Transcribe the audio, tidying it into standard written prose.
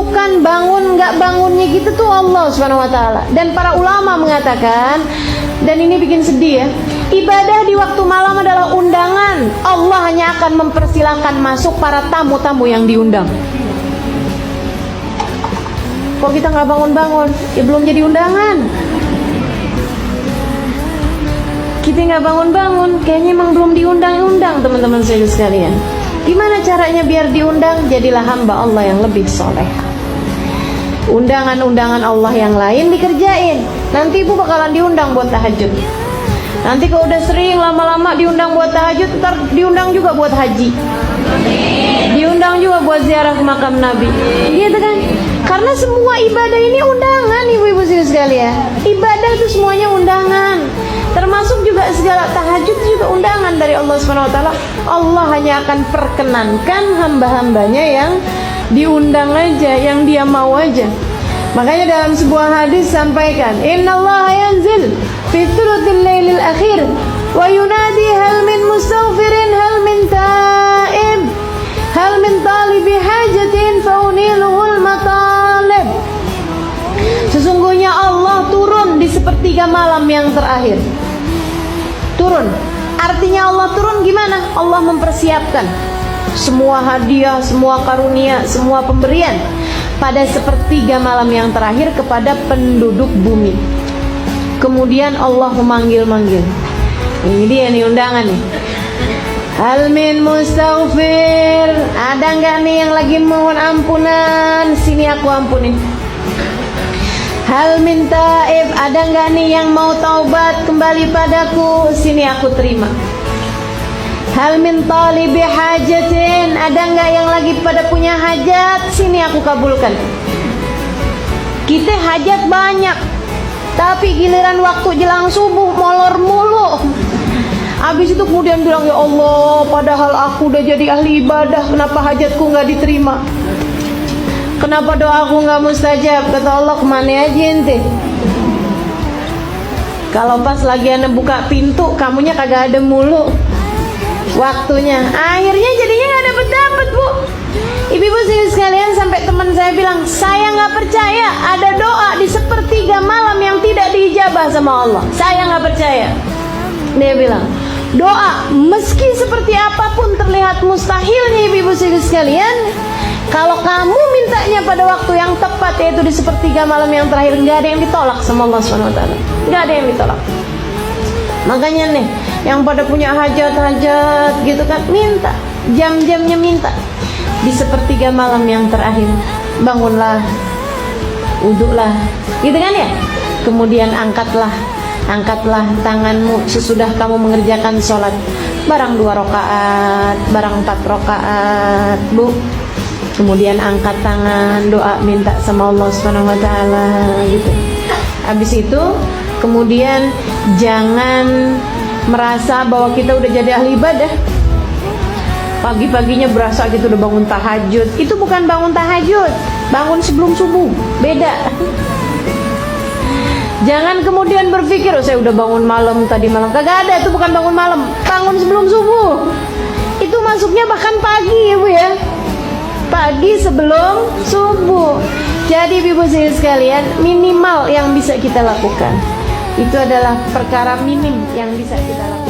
menentukan bangun nggak bangunnya gitu tuh Allah Subhanahu wa taala. Dan para ulama mengatakan, dan ini bikin sedih ya, ibadah di waktu malam adalah undangan. Allah hanya akan mempersilahkan masuk para tamu-tamu yang diundang. Kok kita nggak bangun-bangun? Ya belum jadi undangan. Kita nggak bangun-bangun, kayaknya emang belum diundang-undang, teman-teman sekalian. Gimana caranya biar diundang? Jadilah hamba Allah yang lebih soleh. Undangan-undangan Allah yang lain dikerjain. Nanti ibu bakalan diundang buat tahajud. Nanti kalau udah sering lama-lama diundang buat tahajud, ntar diundang juga buat haji, diundang juga buat ziarah ke makam Nabi, gitu kan? Karena semua ibadah ini undangan, ibu-ibu sekalian. Ibadah itu semuanya undangan. Termasuk juga segala tahajud juga undangan dari Allah Subhanahu wa taala. Allah hanya akan perkenankan hamba-hambanya yang diundang aja, yang dia mau aja. Makanya dalam sebuah hadis sampaikan, innallaha yanzil fi thuluthil lailil akhir wa yunadi hal min mustaghfirin hal min taib hal min talibi hajatin fauniluhul matalib. Sesungguhnya Allah turun di sepertiga malam yang terakhir. Turun, artinya Allah turun gimana? Allah mempersiapkan semua hadiah, semua karunia, semua pemberian pada sepertiga malam yang terakhir kepada penduduk bumi. Kemudian Allah memanggil-manggil. Ini dia nih undangan nih. Hal min mustaghfir, ada nggak nih yang lagi mohon ampunan? Sini aku ampunin. Hal min taib, ada nggak nih yang mau taubat kembali padaku? Sini aku terima. Hal min talibi hajatin, ada nggak yang lagi pada punya hajat? Sini aku kabulkan. Kita hajat banyak, tapi giliran waktu jelang subuh molor mulu. Habis itu kemudian bilang, ya Allah, padahal aku udah jadi ahli ibadah, kenapa hajatku nggak diterima? Kenapa doaku nggak mustajab? Kata Allah, kemana aja ente? Kalau pas lagi ane buka pintu, kamunya kagak ada mulu waktunya. Akhirnya jadinya nggak dapet bu. Ibu-ibu sekalian, sampai teman saya bilang, saya nggak percaya ada doa di sepertiga malam yang tidak diijabah sama Allah. Saya nggak percaya. Dia bilang, doa meski seperti apapun terlihat mustahilnya, ibu-ibu sekalian, kalau kamu mintanya pada waktu yang tepat, yaitu di sepertiga malam yang terakhir, nggak ada yang ditolak sama Allah SWT. Nggak ada yang ditolak. Makanya nih, yang pada punya hajat-hajat gitu kan, minta, jam-jamnya minta. Di sepertiga malam yang terakhir, bangunlah, wudhulah, gitu kan ya. Kemudian angkatlah tanganmu sesudah kamu mengerjakan sholat. Barang 2 rakaat, barang 4 rakaat, bu. Kemudian angkat tangan, doa, minta sama Allah Subhanahu wa taala gitu. Habis itu kemudian jangan merasa bahwa kita udah jadi ahli ibadah. Pagi-paginya berasa gitu udah bangun tahajud. Itu bukan bangun tahajud, bangun sebelum subuh. Beda. Jangan kemudian berpikir, oh saya udah bangun malam tadi malam. Kagak ada, itu bukan bangun malam. Bangun sebelum subuh. Itu masuknya bahkan pagi ya bu ya. Pagi sebelum subuh. Jadi ibu sekalian, minimal yang bisa kita lakukan itu adalah perkara minim yang bisa kita lakukan.